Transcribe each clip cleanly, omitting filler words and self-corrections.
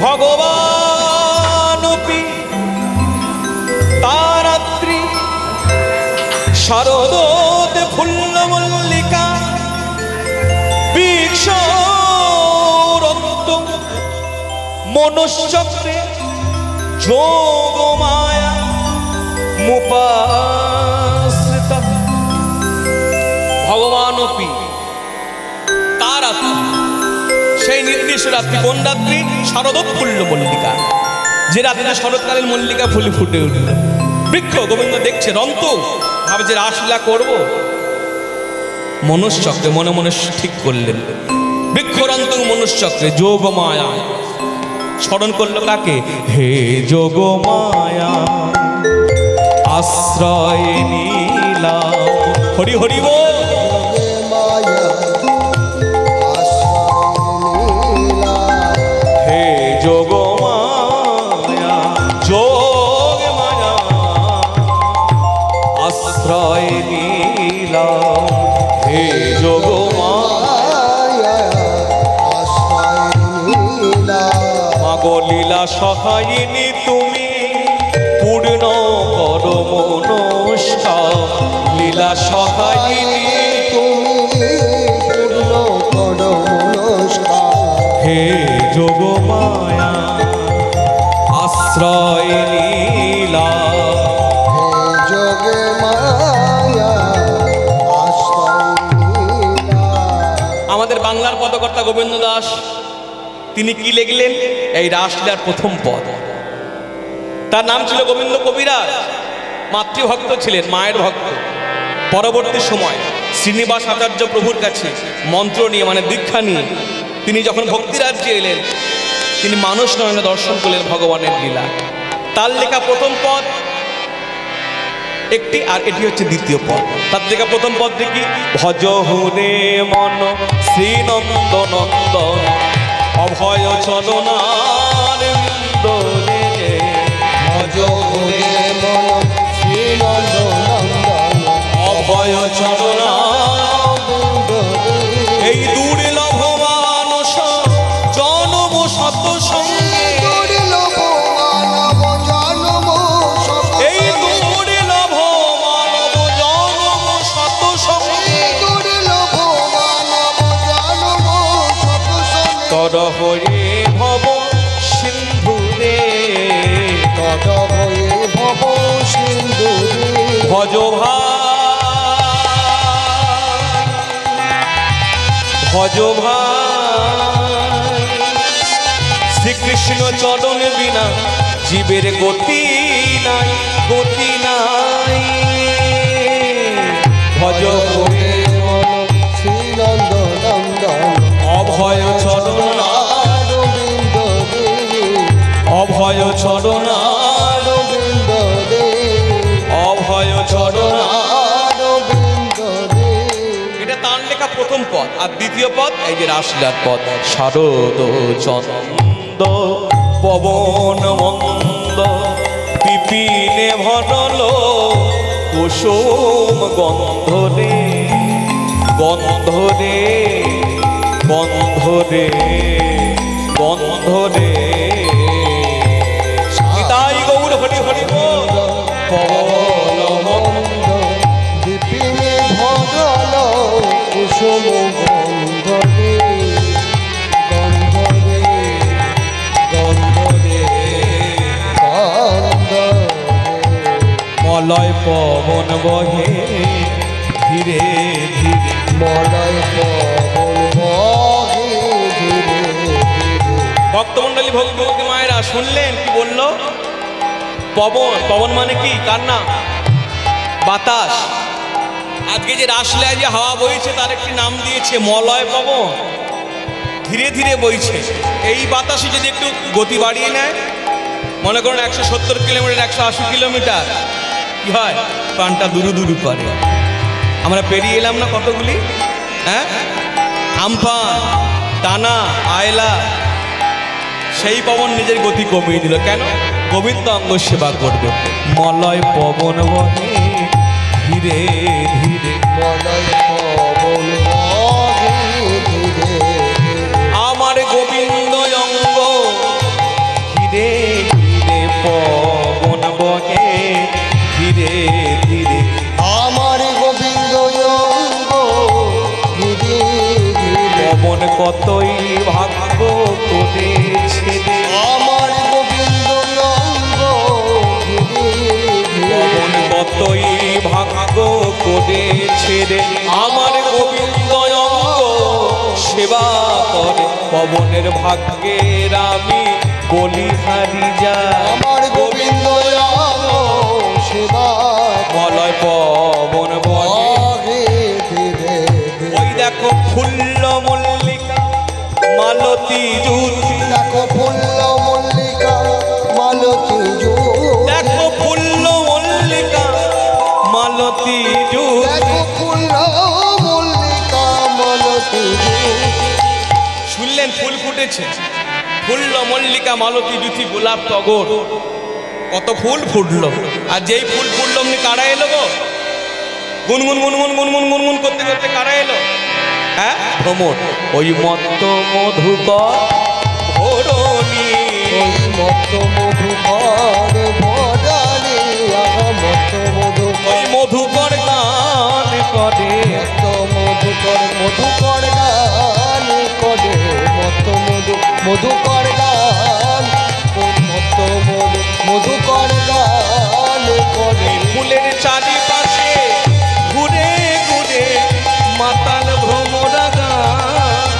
ভগবানপি তারাত্রি শারদোতে ফুল্ল মল্লিকা বীক্ষরত্ত মনুষ্যক্রে যোগ মায়া মুপাশ্রিতা। ভগবানপি তারাত্রি, সেই নির্দিষ্ট রাত্রি। কোন রাত্রি? শারদোৎফুল্ল মল্লিকা, যে রাত্রিতে শরৎকালীন মল্লিকা ফুলে ফুটে উঠল। বৃক্ষ গোবিন্দ দেখছে রন্ত, ভাবছে রাসলীলা করব। মনুষ্যক্রে মনে মনে ঠিক করলেন, বৃক্ষরন্ত মনুষ্যক্রে যোগ মায়া। স্মরণ করলো কাকে? হে যোগ মায়া আশ্রয় নীলাম। হরি হরি বল। হে যোগ মায়া, যোগ মায়া আশ্রয় নীলাম। হে যোগ মায়া আশ্রয় নীলাম। মাগো লীলা সহায়িনী তুমি পূর্ণ করো মনস্কাম। লীলা সহায়িনী তুমি পূর্ণ করো মনস্কাম। হে যোগ মায়া আশ্রয় নীলাম। হে যোগ মায়া আশ্রয় নীলাম। আমাদের বাংলার পদকর্তা গোবিন্দ দাস তিনি কি লিখলেন? এই রাসলীলার প্রথম পদ। তার নাম ছিল গোবিন্দ কবিরাজ। মাতৃভক্ত ছিলেন, মায়ের ভক্ত। পরবর্তী সময় শ্রীনিবাস আচার্য প্রভুর কাছে মন্ত্র নিয়ে, মানে দীক্ষা নিয়ে তিনি যখন ভক্তিরাজ্যে এলেন, তিনি মানুষ নয়নে দর্শন করলেন ভগবানের লীলা। তার লেখা প্রথম পদ একটি, আর এটি হচ্ছে দ্বিতীয় পদ। তার লেখা প্রথম পদ দেখি, ভজ হুরে মন শ্রীনন্দ নন্দন অভয় চরণার বিন্দরে। ভজ হুরে মন শ্রীনন্দ নন্দন অভয় চরণার বিন্দরে। এই দুর্লভ মানস জনম শত সঙ্গে, দুর্লভ মানব জনম শত, এই দুর্লভ মানব জনম শত সঙ্গে, দুর্লভ মানব জনম শত সঙ্গে। তর হয়ে ভব সিন্ধুরে, তর হয়ে ভব সিন্ধুরে। ভজ ভজ ভাই শ্রীকৃষ্ণ চরণ বিনা জীবের গতি নাই, গতি নাই। ভজ শ্রীনন্দ নন্দন অভয় চরণ বিন্দরে। অভয় চরণ বিন্দরে। অভয় চরণ বিন্দরে। এটা তার লেখা প্রথম পদ। আর দ্বিতীয় পদ এই যে রাসলীলার পদ। শারদ চন্দ পবন মন্দ পিপিনে ভরল কুসুম গন্ধরে। গন্ধরে গন্ধরে গন্ধরে। তাই গৌর হরি হরি বল। পবন মন্দ পিপিনে ভরল কুসুম গন্ধরে। গন্ধরে গন্ধরে গন্ধরে। মলয় পবন বহে ধীরে ধীরে। মলয় পবন বহে ধীরে ধীরে। ভক্তমণ্ডলী ভক্তি মায়েরা শুনলেন কি বলল? পবন। পবন মানে কি? কার নাম? বাতাস। আজকে যে রাসলীলায় যে হাওয়া বইছে তার একটি নাম দিয়েছে মলয় পবন। ধীরে ধীরে বইছে। এই বাতাসে যদি একটু গতি বাড়িয়ে নেয়, মনে করুন 170 কিলোমিটার 180 কিলোমিটার, কি হয়? প্রাণটা দুরু দুরু করে। আমরা পেরিয়ে এলাম না কতগুলি, হ্যাঁ? আমফান, টানা, আয়লা। সেই পবন নিজের গতি কমিয়ে দিল। কেন? গোবিন্দ অঙ্গ সেবা করবে। মলয় পবন বহে ধীরে ধীরে। মলয় পবন বহে ধীরে। আমার গোবিন্দ অঙ্গ ধীরে ধীরে পবন বহে ধীরে ধীরে আমার গোবিন্দ অঙ্গ ধীরে ধীরে পবন কতই ভাগ্য করেছে রে আমার গোবিন্দ অঙ্গ ধীরে ধীরে পবন কতই ভাগ্য করেছে রে আমার গোবিন্দ অঙ্গ সেবা করে পবনের ভাগ্যের আমি বলিহারি যা আমার গোবিন্দ অঙ্গ সেবা মলয় পবন বহে বহে ধীরে ধীরে ওই দেখো ফুল্ল মল্লিকা মালতী জুতি দেখো ফুল্ল মল্লিকা মালতী জুতি দেখো ফুল্ল মল্লিকা মালতী জুতি দেখো ফুল্ল মল্লিকা মালতী জুতি শুনলেন ফুল ফুটেছে ফুল্ল মল্লিকা মালতী জুতি গোলাপ টগর কত ফুল ফুটলো আর যেই ফুল ফুটলো অমনি কারা এলো গো গুনগুন গুনগুন গুনগুন গুনগুন করতে করতে কারা এলো হ্যাঁ ভ্রমর ওই মত্ত মধুকর ধরণী ওই মত মধুকর ভরানি মত মধু ওই মধুকর গান করে মত মধুকর মধুকর গান করে মত মধু মধুকর গান মত মধু মধুকর গান করে ফুলের চারিপাশে ঘুরে ঘুরে মাতাল ভ্রমরা গান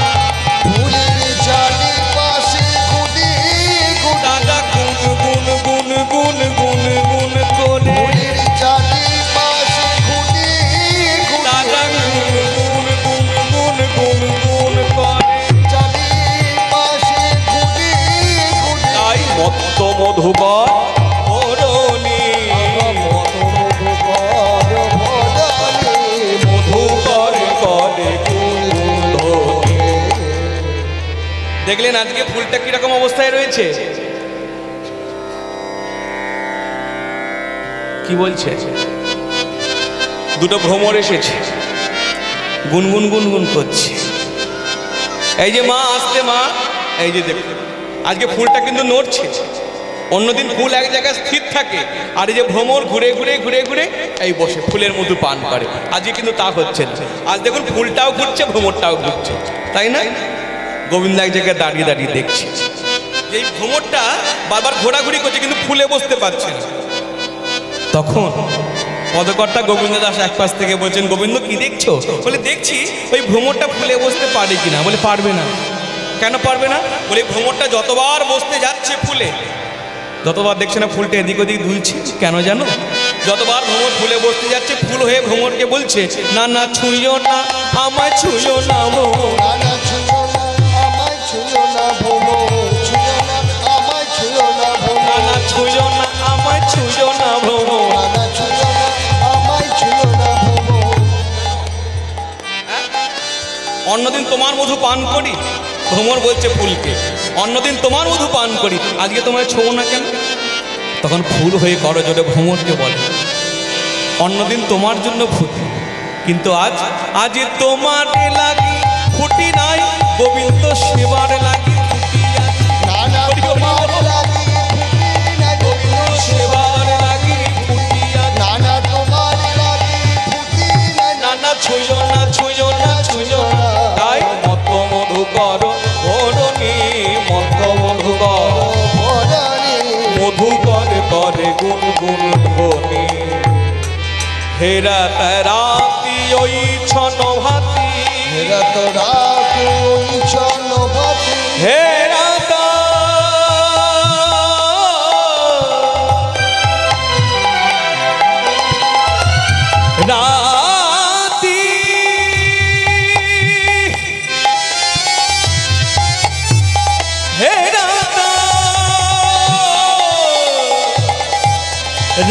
ফুলের চারিপাশে গুটি গুটি দাদা গুন গুন গুন গুন গুন গুন করে ফুলের চারিপাশে গুটি গুটি দাদা গুন গুন গুন গুন গুন গুন করে চারিপাশে গুটি গুটি তাই মত্ত মধুকর ধরণী মত মধুকর ভরানি মধুকর করে ধরণী। দেখলেন আজকে ফুলটা কিরকম অবস্থায় রয়েছে কি বলছে দুটো ভ্রমর এসেছে গুনগুন গুনগুন করছে এই যে মা আসতে মা এই যে দেখুন আজকে ফুলটা কিন্তু নড়ছে অন্যদিন ফুল এক জায়গায় স্থির থাকে আর এই যে ভ্রমর ঘুরে ঘুরে ঘুরে ঘুরে এই বসে ফুলের মধু পান করে আজকে কিন্তু তা হচ্ছে না আজ দেখুন ফুলটাও ঘুরছে ভ্রমরটাও ঘুরছে তাই না গোবিন্দ এক জায়গায় দাঁড়িয়ে দাঁড়িয়ে দেখছে এই ভ্রমরটা বারবার ঘোরাঘুরি করছে কিন্তু ফুলে বসতে পারছে না তখন পদকর্তা গোবিন্দ দাস এক পাশ থেকে বলছেন গোবিন্দ কি দেখছো বলে দেখছি ওই ভ্রমরটা ফুলে বসতে পারে কিনা বলে পারবে না কেন পারবে না বলে ভ্রমরটা যতবার বসতে যাচ্ছে ফুলে যতবার দেখছে না ফুলটা এদিক ওদিক দুলছে কেন জানো যতবার ভ্রমর ফুলে বসতে যাচ্ছে ফুল হয়ে ভ্রমরকে বলছে না না ছুঁয়ো না আমায় ছুঁয়ো না ভ্রমর নানা ছুঁয়ো না আমায় ছুঁয়ো না ভ্রমর ছুঁয়ো না আমায় ছুঁয়ো না ভ্রমর না ছুঁয়ো না আমায় ছুঁয়ো না ভ্রমর নানা ছুঁয়ো না আমায় ছুঁয়ো না ভ্রমর অন্যদিন তোমার মধু পান করি ভ্রমর বলছে ফুলকে অন্যদিন তোমার মধু পান করি আজকে তোমায় ছোঁবো না কেন তখন ফুল হয়ে করজোড়ে ভ্রমরকে বলে অন্যদিন তোমার জন্য ফুটি কিন্তু আজ আজ তোমার লাগি ফুটি নাই গোবিন্দ সেবার লাগি ফুটি আছে নানা তোমার লাগি ফুটি না গোবিন্দ সেবার লাগি ফুটি আছে নানা তোমার লাগি ফুটি না নানা ছুঁয়ো না ছুঁয়ো না ছুঁয়ো না তাই মত মধু কর ধরণী মত মধু কর ভরানি মধু করে করে গুন গুন ধ্বনি হেরা রাতি ওই ছন ভাতি রাত রাত ওই চনভাতি হেরা রাতি হেরা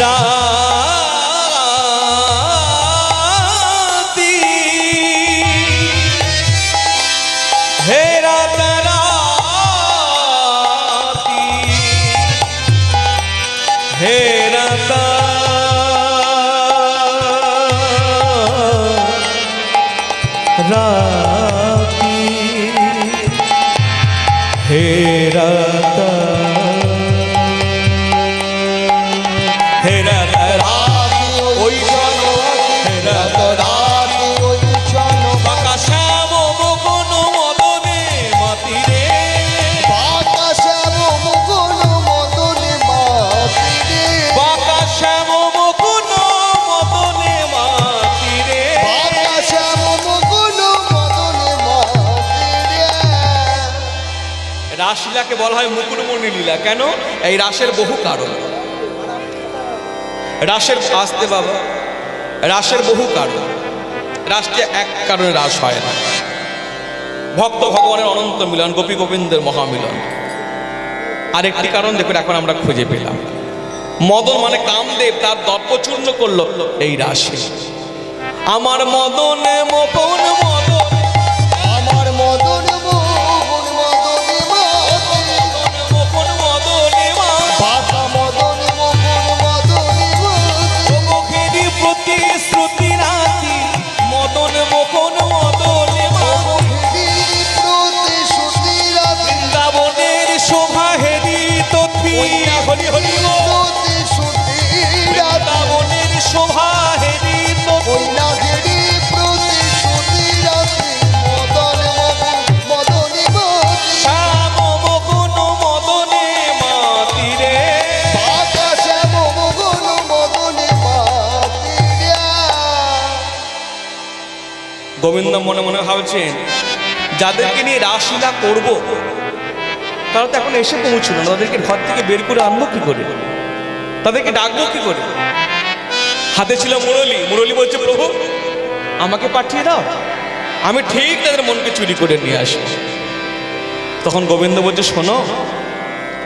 রাতি হেরা রাতি হেরা রাতি হেরা রাসলীলাকে বলা হয় মুকুটমণি লীলা। কেন? এই রাসের বহু কারণ, রাসের আসতে বাবা, রাসের বহু কারণ। রাসটা এক কারণে রাস হয় না। ভক্ত ভগবানের অনন্ত মিলন, গোপী গোবিন্দের মহামিলন। আরেকটি কারণ দেখুন এখন আমরা খুঁজে পেলাম। মদন মানে কামদেব তার দর্প চূর্ণ করলো এই রাসে। আমার মদনে মকন মদন, আমার মদন মোহন মদনে মাতে, মকন মদনে মা বাবা মদন মোহন মদনে মাতে, মুখেরই প্রতিশ্রুতি রাখি মদন মকন মদনে মা মোহিনী প্রতিশ্রুতি রাখি, বৃন্দাবনের শোভা হেরি তথি হরি হরি বল। প্রতিশ্রুতি রাখি, বৃন্দাবনের শোভা হেরি তথি কইনাগেরি প্রতিশ্রুতি রাখি, মদন মোহন মদনে মাতে, শ্যাম মকন মদনে মাতিরে। বাবা শ্যাম মোহন মদনে মাতে। গোবিন্দ মনে মনে ভাবছেন যাদেরকে নিয়ে রাসলীলা করব তারা তো এখন এসে পৌঁছলো না, তাদেরকে ঘর থেকে বের করে আনবো কি করে, তাদেরকে ডাকবো কি করে? হাতে ছিল মুরলী, মুরলী বলছে প্রভু আমাকে পাঠিয়ে দাও, আমি ঠিক তাদের মনকে চুরি করে নিয়ে আসবো। তখন গোবিন্দ বলছে শোনো,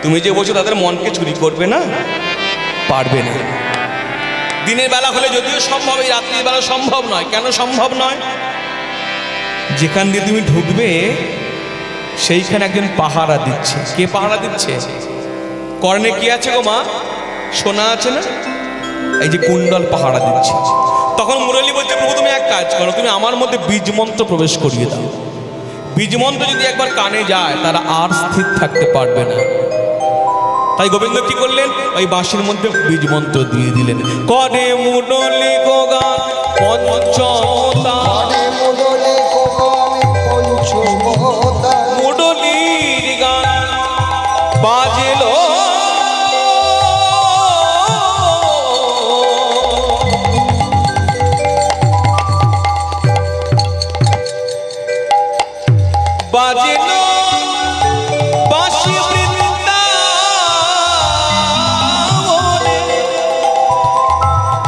তুমি যে বলছো তাদের মনকে চুরি করবে না, পারবে না। দিনের বেলা হলে যদিও সম্ভব, এই রাত্রির বেলা সম্ভব নয়। কেন সম্ভব নয়? যেখান দিয়ে তুমি ঢুকবে সেইখানে একজন পাহারা দিচ্ছে। কে পাহারা দিচ্ছে? কর্ণে কি আছে গো মা? সোনা আছে না? এই যে কুণ্ডল পাহারা দিচ্ছে। তখন মুরলী বলছে প্রভু তুমি এক কাজ করো, তুমি আমার মধ্যে বীজ মন্ত্র প্রবেশ করিয়ে দাও। বীজ মন্ত্র যদি একবার কানে যায় তারা আর স্থির থাকতে পারবে না। তাই গোবিন্দ কি করলেন? ওই বাঁশির মধ্যে বীজ মন্ত্র দিয়ে দিলেন। করে মুরলী গোগান পঞ্চমতা, আরে মুরলী কোগানে পঞ্চমতা, মুরলীর গান বাজলো বাজলো বাঁশি বৃন্দাবনে,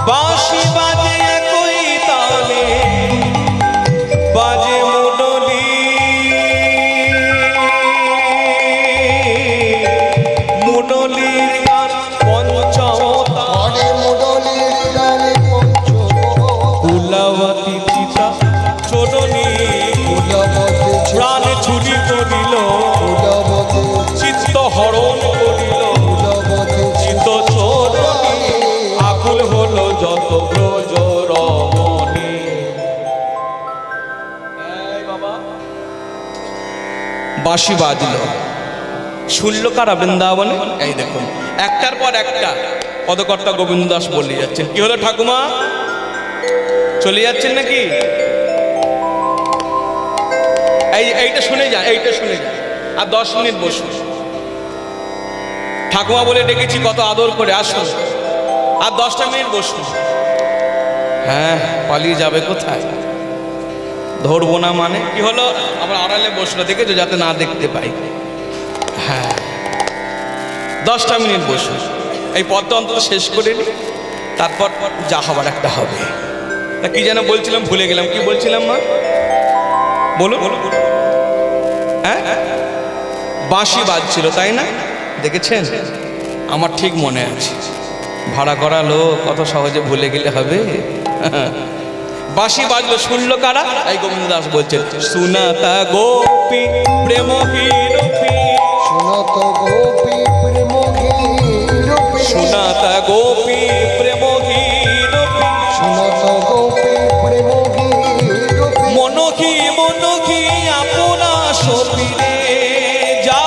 বাঁশি বাজে একই তালে বাজে মুরলী। মুরলীর গান পঞ্চমতা, আরে মুরলীর গানে পঞ্চমতা, কুলাবতী চিতা চরণী কুলবতী প্রাণ চুরি করিল, কুলবতী চিত্ত হরণ করিল, কুলবতী চিত্ত চরণী আকুল হলো যত ব্রজ রমণী। এই বাবা, বাঁশি বাজল, শুনল কারা বৃন্দাবনে? এই দেখুন একটার পর একটা পদকর্তা গোবিন্দ দাস বলে যাচ্ছেন। কি হলো ঠাকুমা, চলে যাচ্ছেন নাকি? এইটা শুনে যান, এইটা শুনে যান, আর 10 মিনিট বসুন। ঠাকুমা বলে ডেকেছি কত আদর করে, আসুন আর 10টা মিনিট বসুন। হ্যাঁ, পালিয়ে যাবে কোথায়? ধরবো না মানে কি হলো? আবার আড়ালে বসলো, দেখেছো, যাতে না দেখতে পাই। হ্যাঁ, 10টা মিনিট বসুন, এই পথটা অন্তত শেষ করে নি, তারপর যা হবার একটা হবে। তা কি যেন বলছিলাম, ভুলে গেলাম। কি বলছিলাম মা? বলুন। হ্যাঁ, বাঁশি বাজছিল তাই না? দেখেছেন, আমার ঠিক মনে আছে। ভাড়া করা লোক, কত সহজে ভুলে গেলে হবে? বাঁশি বাজলো, শুনলো কারা? এই গোবিন্দ দাস বলছেন, সুনাতা গোপী প্রেম হিরপি, শুনত গোপী প্রেম গীরপি, সুনাতা গোপী প্রেম হিরপি, শুনত গোপী প্রেম গীরপি, মনকি মনকি আপনা সপিরে যা,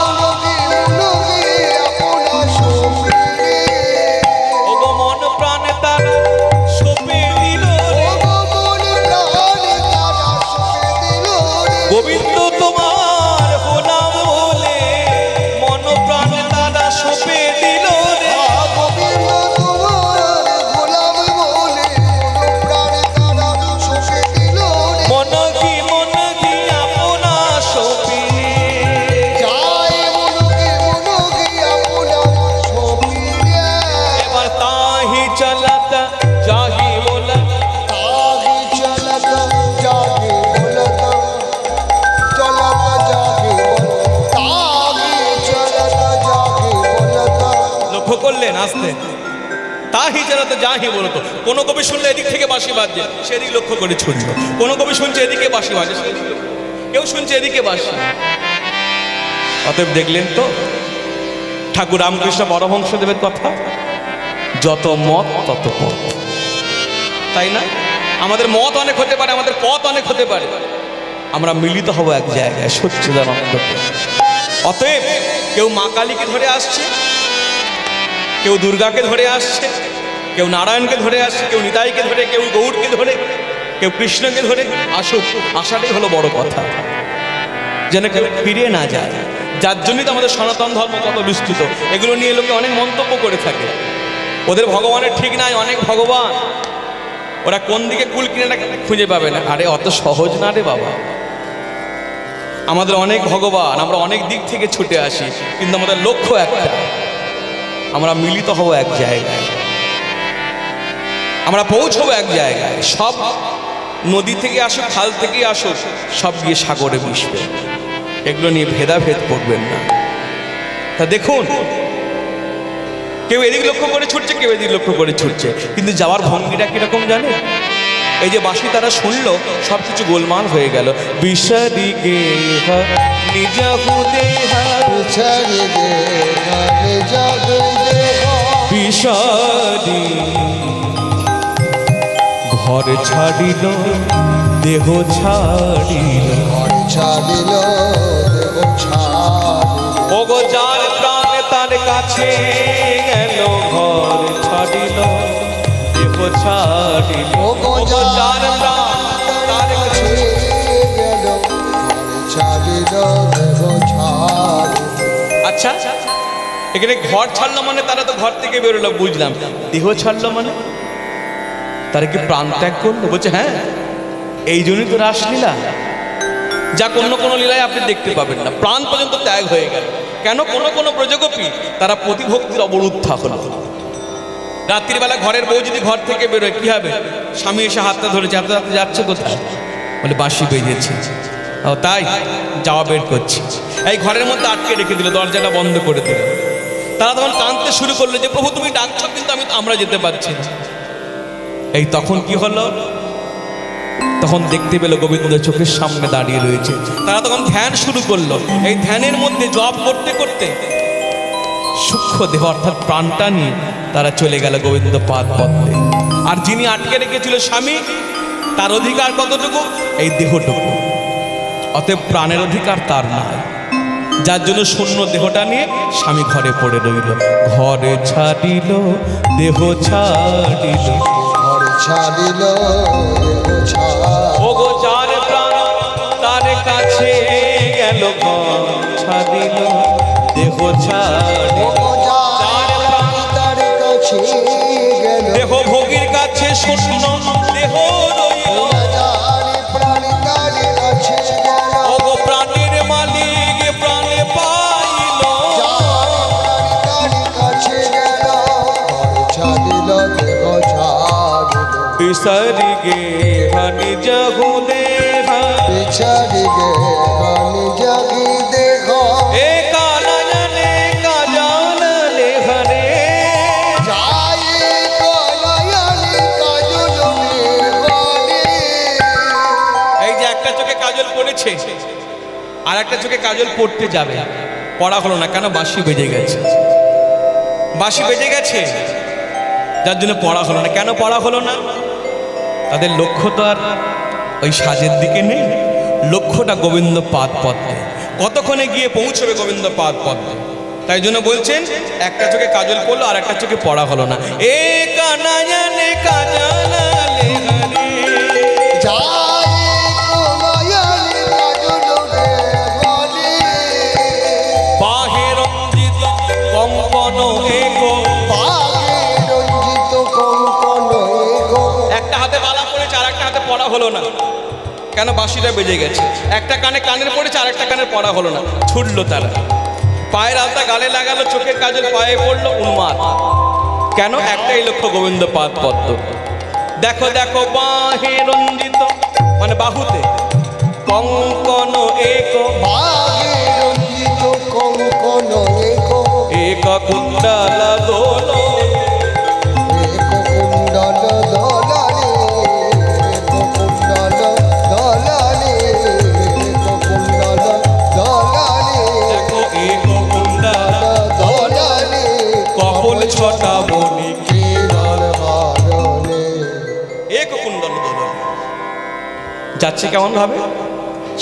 মনকি মনকি আপনা সপিরে, ওগো মন প্রাণ তার সপে দিল রে। মন প্রাণে তারা সপে দিল রে। গোবিন্দ তোমার প্রণাম বলে মন প্রাণ লক্ষ্য করলেন আসতে তাহি যেন তো যাহি বলতো। কোনো কবি শুনলে এদিক থেকে বাঁশি বাজছে, সেদিক লক্ষ্য করে ছুটল। কোনো কবি শুনছে এদিকে বাঁশি বাজে, কেউ শুনছে এদিকে বাঁশি। অতএব দেখলেন তো ঠাকুর রামকৃষ্ণ পরমহংসদেবের কথা, যত মত তত পথ, তাই না? আমাদের মত অনেক হতে পারে, আমাদের পথ অনেক হতে পারে, আমরা মিলিত হব এক জায়গায় সচ্চিদানন্দে। অতএব কেউ মা কালীকে ধরে আসছে, কেউ দুর্গাকে ধরে আসছে, কেউ নারায়ণকে ধরে আসছে, কেউ নিতাইকে ধরে, কেউ গৌরকে ধরে, কেউ কৃষ্ণকে ধরে। আসুক, আসাটাই হলো বড় কথা, যেন কেউ ফিরে না যায়। যার জন্যই তো আমাদের সনাতন ধর্ম কত বিস্তৃত। এগুলো নিয়ে লোকে অনেক মন্তব্য করে থাকে, ওদের ভগবানের ঠিক নাই, অনেক ভগবান, ওরা কোন দিকে কুল কিনে খুঁজে পাবে না। আরে অত সহজ না রে বাবা, আমাদের অনেক ভগবান, আমরা অনেক দিক থেকে ছুটে আসি, কিন্তু আমাদের লক্ষ্য একটা, আমরা মিলিত হব এক জায়গায়, আমরা পৌঁছবো এক জায়গায়। সব নদী থেকে আসুক, খাল থেকে আসুক, সব গিয়ে সাগরে মিশবে। এগুলো নিয়ে ভেদাভেদ করবেন না। তা দেখুন, কেউ এদিক লক্ষ্য করে ছুটছে, কেউ এদিক লক্ষ্য করে ছুটছে, কিন্তু যাওয়ার ভঙ্গিটা কিরকম জানে? এই যে বাঁশি তারা শুনলো, সব কিছু গোলমাল হয়ে গেল। বিষাদি গে বিষাদি ঘর ছাড়িল, দেহ ছাড়িল, ছাড়িল দেহ ছাড়িল। ওগো যার প্রাণ তার কাছে গেল, ঘর ছাড়িল, দেহ ছাড়িল। ওগো যার প্রাণ তার কাছে গেল, ছাড়িল দেহ ছাড়িল। আচ্ছা, এখানে ঘর ছাড়লো মানে তারা তো ঘর থেকে বেরোলো, বুঝলাম। দেহ ছাড়লো মানে তারা কি প্রাণ ত্যাগ করলো? বলছে হ্যাঁ, এই জন্যই তো রাসলীলা, যা কোনো কোনো লীলায় আপনি দেখতে পাবেন না, প্রাণ পর্যন্ত ত্যাগ হয়ে গেল। কেন? কোনো প্রযোগপি তারা প্রতিভক্তির অবরুদ্ধা হলো। রাত্রির বেলা ঘরের বউ যদি ঘর থেকে বেরোয়, কি হবে? স্বামী এসে হাতটা ধরে হাতে হাতে যাচ্ছে কোথায়? বলে বাঁশি বেজেছে। ও তাই, যাওয়া বের করছি। এই ঘরের মধ্যে আটকে রেখে দিল, দরজাটা বন্ধ করে দিল। তারা তখন কাঁদতে শুরু করলো যে প্রভু তুমি ডাকছো, কিন্তু আমরা যেতে পারছি না। এই তখন কি হলো? তখন দেখতে পেল গোবিন্দ চোখের সামনে দাঁড়িয়ে রয়েছে। তারা তখন ধ্যান শুরু করলো। এই ধ্যানের মধ্যে জপ করতে করতে সূক্ষ্ম দেহ অর্থাৎ প্রাণটা নিয়ে তারা চলে গেল গোবিন্দ পাদ পদ্মে। আর যিনি আটকে রেখেছিল স্বামী, তার অধিকার কতটুকু? এই দেহটুকু। অতএব প্রাণের অধিকার তার নাই, যার জন্য শূন্য দেহটা নিয়ে স্বামী ঘরে পড়ে রইল। ঘরে ছাড়িল, দেহ ছাড়িল, ঘর ছাড়িল দেহ ছাড়িল। ওগো যার প্রাণ তার কাছে গেল, ঘর ছাড়িল, দেহ ছাড়িল। যার প্রাণ তার কাছে গেল, দেহ ভোগীর কাছে শূন্য দেহ রইল। যার প্রাণ তার কাছে গেল, ওগো প্রাণের মালিক প্রাণে পাইল। যার প্রাণ তার কাছে গেল, ঘর ছাড়িল দেহ ছাড়িল। বিসারি গে হানি জাগু দেহা, বিছাড়ি গে গানি জাগি দেহ, এ কানায়নে কাজানলে হরে। যাই কলায়ালি কাজলনে বলে। এই যে একটা চোখে কাজল পড়েছে, আর একটা চোখে কাজল পড়তে যাবে, পড়া হলো না। কেন? বাঁশি বেজে গেছে, বাঁশি বেজে গেছে, যার জন্য পড়া হলো না। কেন পড়া হলো না? তাদের লক্ষ্য তো আর ওই সাজের দিকে নেই, লক্ষ্যটা গোবিন্দ পাদ পদ্মে। কতক্ষণে গিয়ে পৌঁছবে গোবিন্দ পাদ পদ্মে? তাই জন্য বলছেন একটা চোখে কাজল পড়লো, আর একটা চোখে পড়া হলো না। এ কানায়নে কাজানলে হরে। যাই কলায়ালি কাজলনে বলে। বাহে রঞ্জিত কঙ্কন এগো, বাগে রঞ্জিত কঙ্কন এগো। একটা হাতে বালা পড়েছে, আর একটা হাতে পড়া হলো না। কেন? বাঁশিটা বেজে গেছে। একটা কানে কানের পড়েছে, আর একটা কানের পড়া হলো না। ছুটলো তারা, পায়ের আলতা গালে লাগালো, চোখের কাজল পায়ে পড়লো, উন্মাদ। কেন? একটাই লক্ষ্য, গোবিন্দ পাদ পদ্ম। দেখো দেখো বাহে রঞ্জিত মানে বাহুতে, কঙ্কন এগো, বাগে রঞ্জিত কঙ্কন এগো। এক কুণ্ডলা দো যাচ্ছে কেমন ভাবে?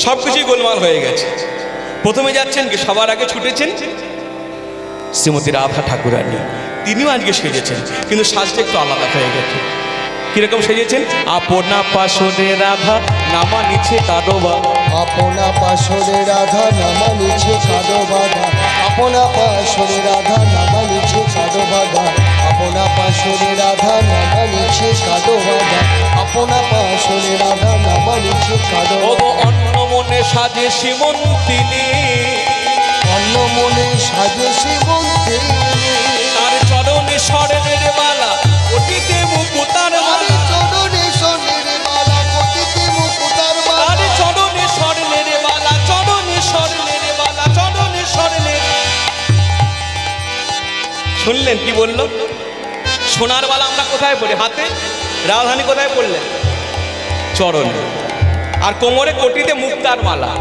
সব কিছুই গোলমাল হয়ে গেছে। প্রথমে যাচ্ছেন কি, সবার আগে ছুটেছেন শ্রীমতী রাধা ঠাকুরানী, তিনিও আজকে সেজেছেন, কিন্তু সাজটা একটু আলাদা হয়ে গেছে। কিরকম সেজেছেন? আপনা পাশরে রাধা নামা নিচে কারো বাধা, আপনা পাশরে রাধা নামা নিচে কারো বাধা, আপনা পাশরে রাধা নামা নিচে কারো বাধা, আপনা পাশরে রাধা নামা নিচে কারো বাধা, আপনা পাশরে রাধা নামা নিচে কারো ও বাধা। অন্য মনে সাজে সীমন্তিনী, অন্য মনে সাজে শিবন্তিনী, তার চরণে স্বর্ণের মালা, অতীতে মুকুতার তারি মালা, চরণে স্বর্ণের মালা, পতিতে মুকুতার মালা, তার চরণে স্বর্ণের মালা, চরণে স্বর্ণের মালা, চরণে স্বর্ণের। শুনলেন কি বললো? সোনার মালা আমরা কোথায় পড়ি? হাতে। রাধারানী কোথায় পড়লেন? চরণে। আর কোমরে কোটিতে মুক্তার মালা,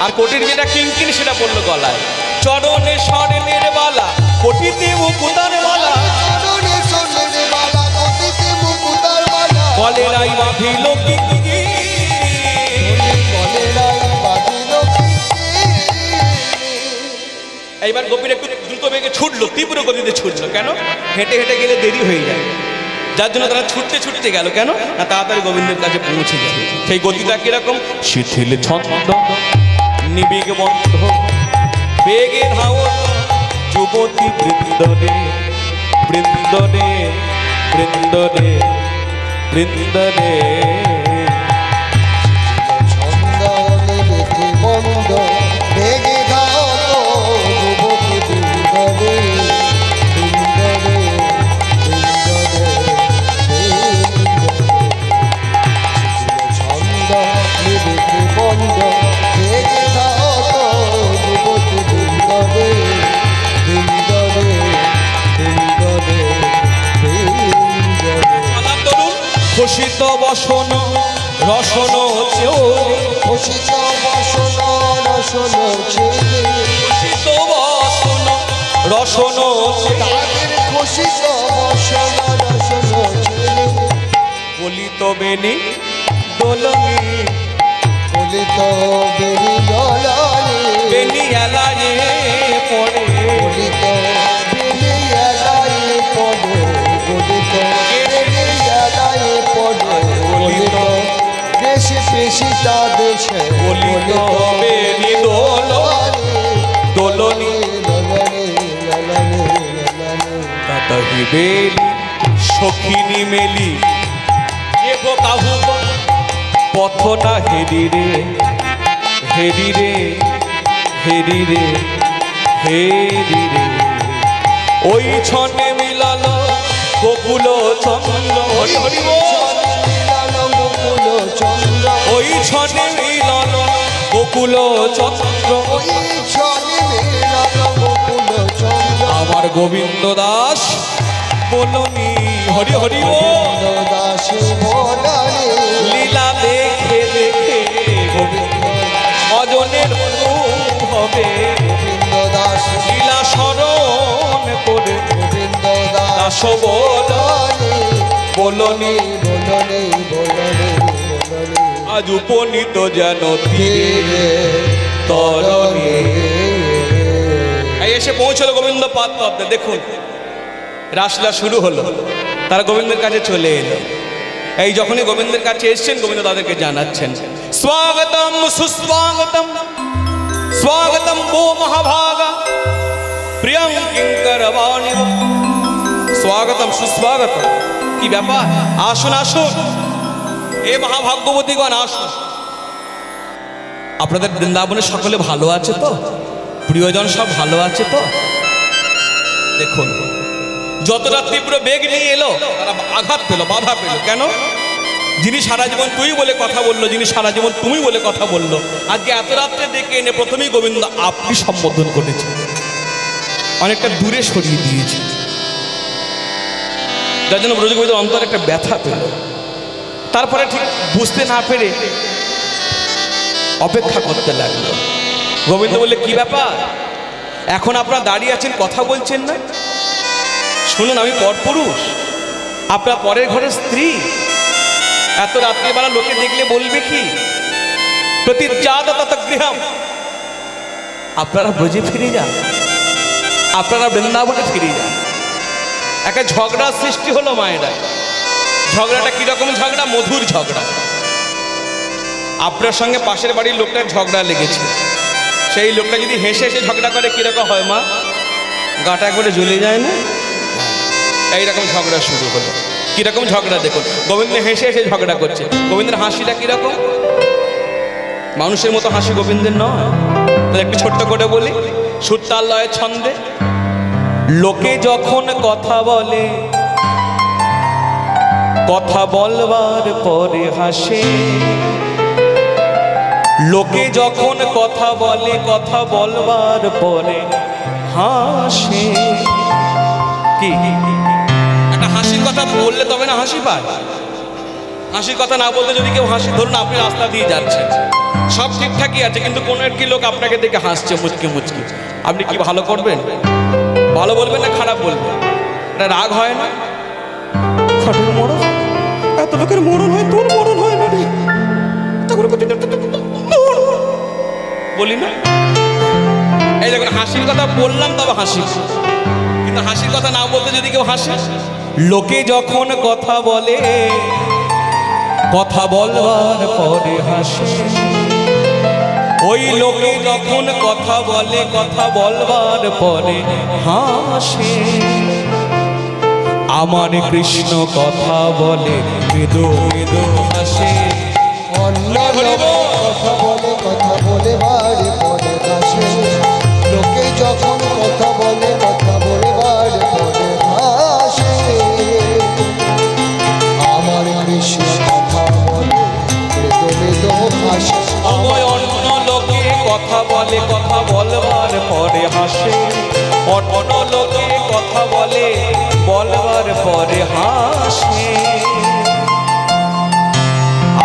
আর কোটির যেটা কিঙ্কিনি সেটা পড়লো গলায়। চরণে স্বর্ণের মালা, কোটিতে মুকুতার মালা, চরণে স্বর্ণের মালা, পতিতে মুকুতার মালা, কলেরাই বাঁধিল কিঙ্কিনি। কলেরাই বাঁধিল কিঙ্কিনি। এইবার গোপীর একটু দ্রুত বেগে ছুটলো, তীব্র গতিতে ছুটলো। কেন? হেঁটে হেঁটে গেলে দেরি হয়ে যায়, যার জন্য তারা ছুটতে ছুটতে গেল। কেন না, তাড়াতাড়ি গোবিন্দের কাছে পৌঁছে যাবে। সেই গতিটা কিরকম? শিথিল ছন্দ নিবিড় বন্ধ বেগে ধাওত যুবতী বৃন্দরে, বৃন্দরে, বৃন্দরে, বৃন্দরে। ছন্দনে বেগে বন্ধ বেগে ধাওত যুবতী বৃন্দরে, বৃন্দরে, বৃন্দরে, ছন্দনে বেগে বন্ধ বেগে ধাওত যুবতী বৃন্দরে, বৃন্দরে, বৃন্দরে, বৃন্দরে। মালা তরুণ খোসিত বসন রসন চেও, খোসিত বসন রসন ছেলে, খোসিত বসন রসন চেও, তাদের খোসিত বসন রসন ছেলে, বলিত বেনি দোলনি, বলিত বেরি দলালে, বেনি এলায়ে পড়ে, বলিত বেরি এলায়ে পড়ে, বলিত বেরি এলায়ে পড়ে, বলিত দেশে পেশি তা দেশে, বলিত বেনি দোলনি, তাতাহি বেলি সখিনী মেলি, এগো কাহু পথ না হেরি রে, হেরি রে, হেরি রে, হেরি রে। ওই ছনে মিলাল গোকুল চন্দ্র, হরি হরি বল। ওই ছনে মিলাল গোকুল চন্দ্র, আমার গোবিন্দ দাস বলনি, হরি হরি বল। লীলা দেখে দেখে অজনের হবে, লীলা স্মরণ করে দাস বলনি, আজ উপনীত যেন তীরে তরণী। এই এসে পৌঁছলো গোবিন্দ পাত্র। দেখুন রাসলীলা শুরু হলো, তারা গোবিন্দের কাছে চলে এলো। এই যখনই গোবিন্দের কাছে এসছেন, গোবিন্দ তাদেরকে জানাচ্ছেন, স্বাগতম সুস্বাগতম, স্বাগতম ভো মহাভাগা, প্রিয়ং কিঙ্করবাণী। স্বাগতম সুস্বাগতম। কি ব্যাপার? আসুন আসুন, এ মহাভাগ্যবতীগণ আসুন। আপনাদের বৃন্দাবনে সকলে ভালো আছে তো? প্রিয়জন সব ভালো আছে তো? দেখুন যতটা তীব্র বেগ নিয়ে এলো, তারা আঘাত পেল, বাধা পেল। কেন? যিনি সারা জীবন তুই বলে কথা বললো, যিনি সারা জীবন তুমি বলে কথা বললো, আজকে এত রাত্রে ডেকে এনে প্রথমেই গোবিন্দ আপনি সম্বোধন করেছে, অনেকটা দূরে সরিয়ে দিয়েছে, যার জন্য ব্রজগোবিন্দের অন্তর একটা ব্যথা পেল। তারপরে ঠিক বুঝতে না পেরে অপেক্ষা করতে লাগলো। গোবিন্দ বললে, কি ব্যাপার, এখন আপনারা দাঁড়িয়ে আছেন, কথা বলছেন না? শুনুন, আমি পরপুরুষ, আপনার পরের ঘরের স্ত্রী, এত রাত্রিবেলা লোকে দেখলে বলবে কি, প্রতিজাত তত গৃহম, আপনারা ব্রজে ফিরে যান, আপনারা বৃন্দাবনে ফিরে যান। একটা ঝগড়ার সৃষ্টি হলো মায়েরা। ঝগড়াটা কিরকম ঝগড়া? মধুর ঝগড়া। আপনার সঙ্গে পাশের বাড়ির লোকটার ঝগড়া লেগেছে, সেই লোকটা যদি হেসে হেসে ঝগড়া করে কিরকম হয় মা? গাটা একবারে জ্বলে যায় না? এইরকম ঝগড়া শুরু হলো। কিরকম ঝগড়া দেখুন, গোবিন্দ হেসে হেসে ঝগড়া করছে। গোবিন্দের হাসিটা কিরকম? মানুষের মতো হাসি গোবিন্দের নয়। তাহলে একটু ছোট্ট করে বলি, সুরতাল লয়ের ছন্দে। লোকে যখন কথা বলে, কথা বলবার পরে হাসে। লোকে যখন কথা বলে, কথা বলবার পরে হাসে। কি একটা হাসির কথা বললে তবে না হাসি পায়? হাসির কথা না বলতে যদি কেউ হাসি, ধরুন আপনি রাস্তা দিয়ে যাচ্ছেন, সব ঠিকঠাকই আছে, কিন্তু কোনো একটি লোক আপনাকে দেখে হাসছে মুচকি মুচকি, আপনি কি ভালো করবেন? ভালো বলবেন না খারাপ বলবেন? এটা রাগ হয় না? খাটের মরণ, এত লোকের মরণ হয়, তোর মরণ হয় না রে, বলি না? এই দেখুন, হাসির কথা বললাম তবে হাসি, কিন্তু হাসির কথা না বলতে যদি কেউ হাসে। লোকে যখন কথা বলে, কথা বলবার পরে হাসে। ওই লোকে যখন কথা বলে, কথা বলবার পরে হাসে। আমার কৃষ্ণ কথা বলে, মৃদু মৃদু হাসে। অন্য লোকে কথা বলে, কথা বলে বারে পরে হাসে। লোকে যখন কথা বলে, কথা বলে বারে পরে হাসে। আমার কৃষ্ণ কথা বলে, মৃদু মৃদু হাসে। অন্য লোকে কথা বলে, কথা বলবার পরে হাসে। অন্য লোকে কথা বলে, বলবার পরে হাসে।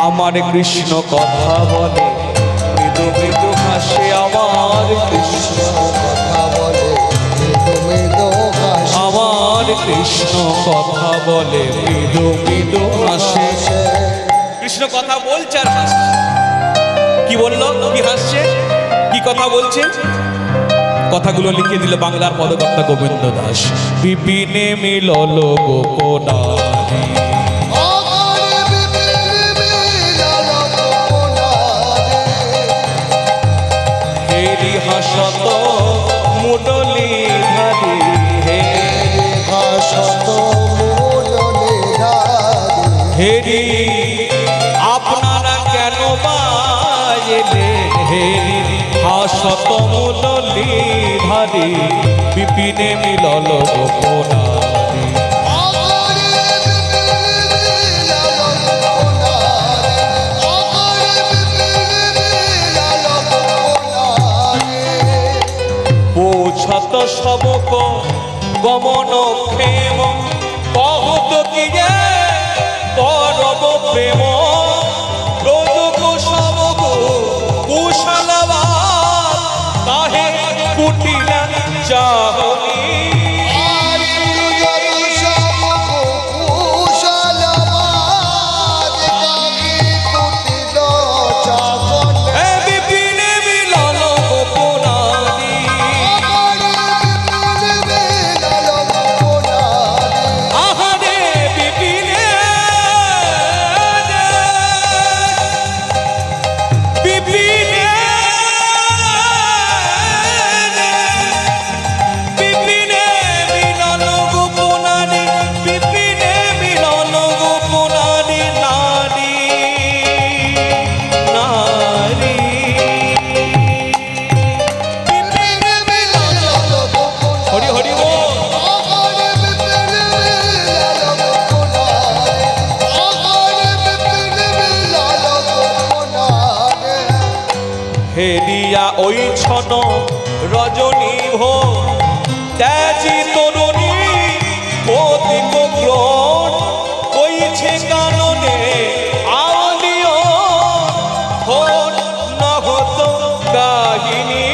আমার কৃষ্ণ কথা বলে, মৃদু মৃদু হাসে। আমার কৃষ্ণ কথা বলে, মৃদু মৃদু হাসে। আমার কৃষ্ণ কথা বলে, মৃদু মৃদু হাসে। কৃষ্ণ কথা বলছে আর হাসছে। কি বললো? কি হাসছে? কি কথা বলছে? কথাগুলো লিখে দিল বাংলার পদকর্তা গোবিন্দ দাস। বিপিনে মিলল গোপনারে, হেরি হাসত মুডলি ধারি, হেরি হাসত মুরলি ধারি। হেরি আপনারা কেন বাজলে? হেরি হাসত মুডলি ধারি, বিপিনে মিলল গোপনারে। পৌঁছত সবক গমন ক্ষেম, কহত কি যে করব প্রেম। রোজক সবক কুশলবাদ, কাহে কুটিলা চাহনি। হেরিয়া ওই ছন রজনী ভো, ত্যাজি তরুণী অধিক গ্রহণ কইছে কাননে। আওলিও থোর নহত কাহিনী,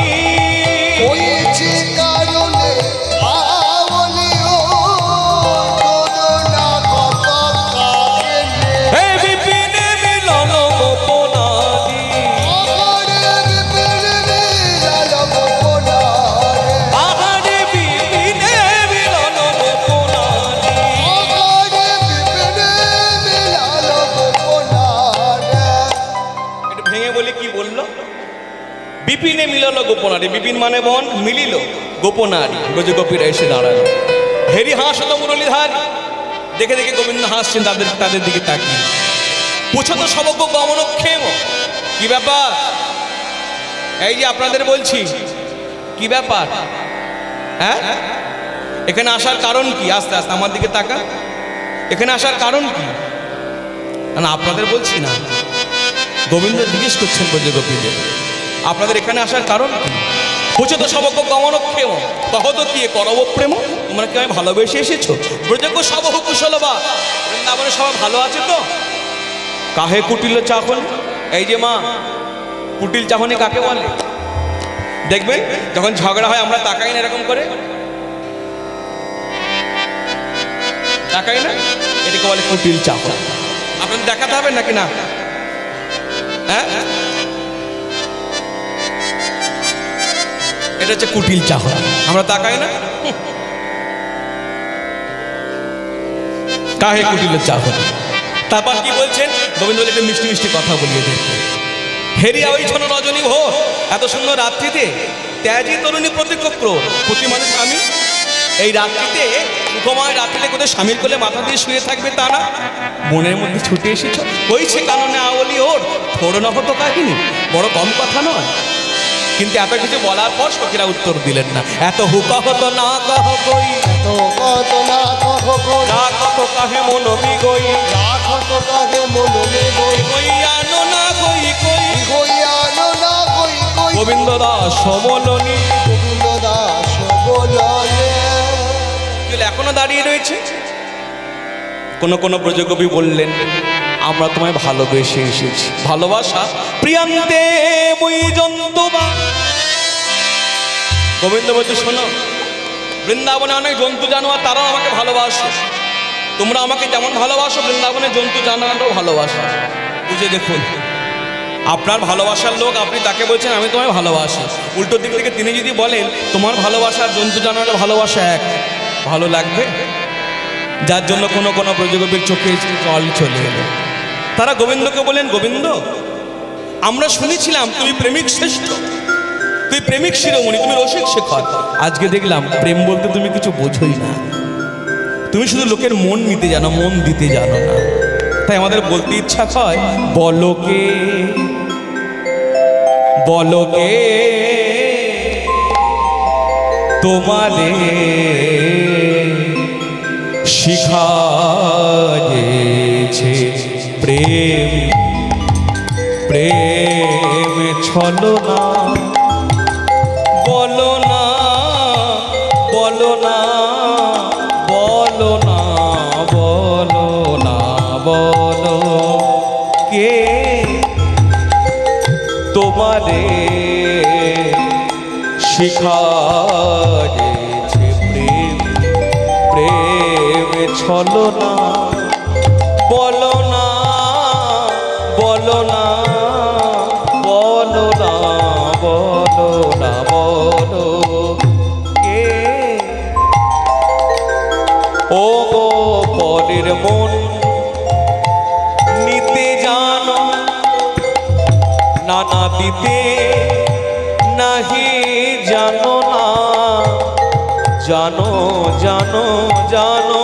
কইছে কারণে আওলিও তোর না কত কাহিনী। হে বিপিন মিলল গোপনারী, বিপিন মানে বন, মিলিল গোপনারী। ব্রজগোপীরা এসে দাঁড়ালো। হেরি হাসত মুরলীধার, দেখে দেখে গোবিন্দ হাসছেন তাদের দিকে তাকিয়ে। পুছত সবজ্ঞ গমনক্ষেম, কি ব্যাপার? এই যে আপনাদের বলছি, কি ব্যাপার? হ্যাঁ, এখানে আসার কারণ কি? আস্তে আস্তে আমার দিকে তাকা। এখানে আসার কারণ কি? না আপনাদের বলছি না, গোবিন্দ জিজ্ঞেস করছেন ব্রজগোপীদের, আপনাদের এখানে আসার কারণ কি? পুছত সবজ্ঞ গমনক্ষেম কহত কি করব প্রেম, তোমরা কি আমি ভালোবেসে এসেছো? ব্রজজ্ঞ সবহ কুশলবা, বৃন্দাবনে সবাই ভালো আছে তো? কাহে কুটিল চাহন, এই যে মা, কুটিল চাহনি কাকে বলে? দেখবেন যখন ঝগড়া হয় আমরা তাকাই না এরকম করে, তাকাই না, এটাকে বলে কুটিল চাহন। আপনাদের দেখাতে হবে নাকি না? হ্যাঁ, এটা হচ্ছে কুটিল চাহন, আমরা তাকাই না। কাহে কুটিল চাহন। তারপর কি বলছেন গোবিন্দ? বলে একটা মিষ্টি মিষ্টি কথা বলিয়ে দেখবে। হেরিয়া ওই ছন রজনী ভোর, এত সুন্দর রাত্রিতে ত্যাজি তরুণী প্রতিক্রোর, প্রতি মানুষ স্বামী এই রাত্রিতে, সুখময় রাত্রিতে কোথায় স্বামীর কোলে মাথা দিয়ে শুয়ে থাকবে তা না, মনের মধ্যে ছুটে এসেছ, হয়েছে কারণে আওলি ওর থোড় না হতো কাহিনী, বড় কম কথা নয়। কিন্তু এত কিছু বলার পর সখীরা উত্তর দিলেন না। এত হুকা হতো না কহ কই, এত কত না কহ কই, না কত কাহে মন বিগই, না কত কাহে মনলে বই, কই আনো না কই কই, হইয়ানো না কই কই, গোবিন্দ দাস সমলনী। গোবিন্দ দাস বললে। এখনো দাঁড়িয়ে রয়েছে। কোন কোন ব্রজকবি বললেন আমরা তোমায় ভালোবেসে এসেছি, ভালোবাসা প্রিয়ান্তে মুই জন্তুবা। গোবিন্দ বলছে শোনো, বৃন্দাবনে অনেক জন্তু জানোয়ার, তারাও আমাকে ভালোবাসে। তোমরা আমাকে যেমন ভালোবাসো, বৃন্দাবনে জন্তু জানোয়ারও ভালোবাসো। বুঝে দেখুন, আপনার ভালোবাসার লোক, আপনি তাকে বলছেন আমি তোমায় ভালোবাসি, উল্টো দিক থেকে তিনি যদি বলেন তোমার ভালোবাসার জন্তু জানোয়ারের ভালোবাসা এক, ভালো লাগবে? যার জন্য কোনো কোনো ব্রজগোপীর চোখে জল চলে এলো। তারা গোবিন্দকে বলেন গোবিন্দ, আমরা শুনেছিলাম তুমি প্রেমিক শ্রেষ্ঠ, তুই প্রেমিক শিরোমণি, তুমি রসিক শেখর। আজকে দেখলাম প্রেম বলতে তুমি কিছু বোঝোই না, তুমি শুধু লোকের মন নিতে জানো, মন দিতে জানো না। তাই আমাদের বলতে ইচ্ছা হয়, বলকে বলকে তোমারে শিখায়েছে প্রেম, প্রেম ছলনা। বলো না বলো না বলো না বলো না বলো, কে তোমারে শিখায়েছে প্রেম, প্রেম ছলনা। বলো না বলো না বলো না বলো না বলো, কে ও গো পরের মন নিতে জানো, নানা দিতে নাহি জানো না, জানো জানো জানো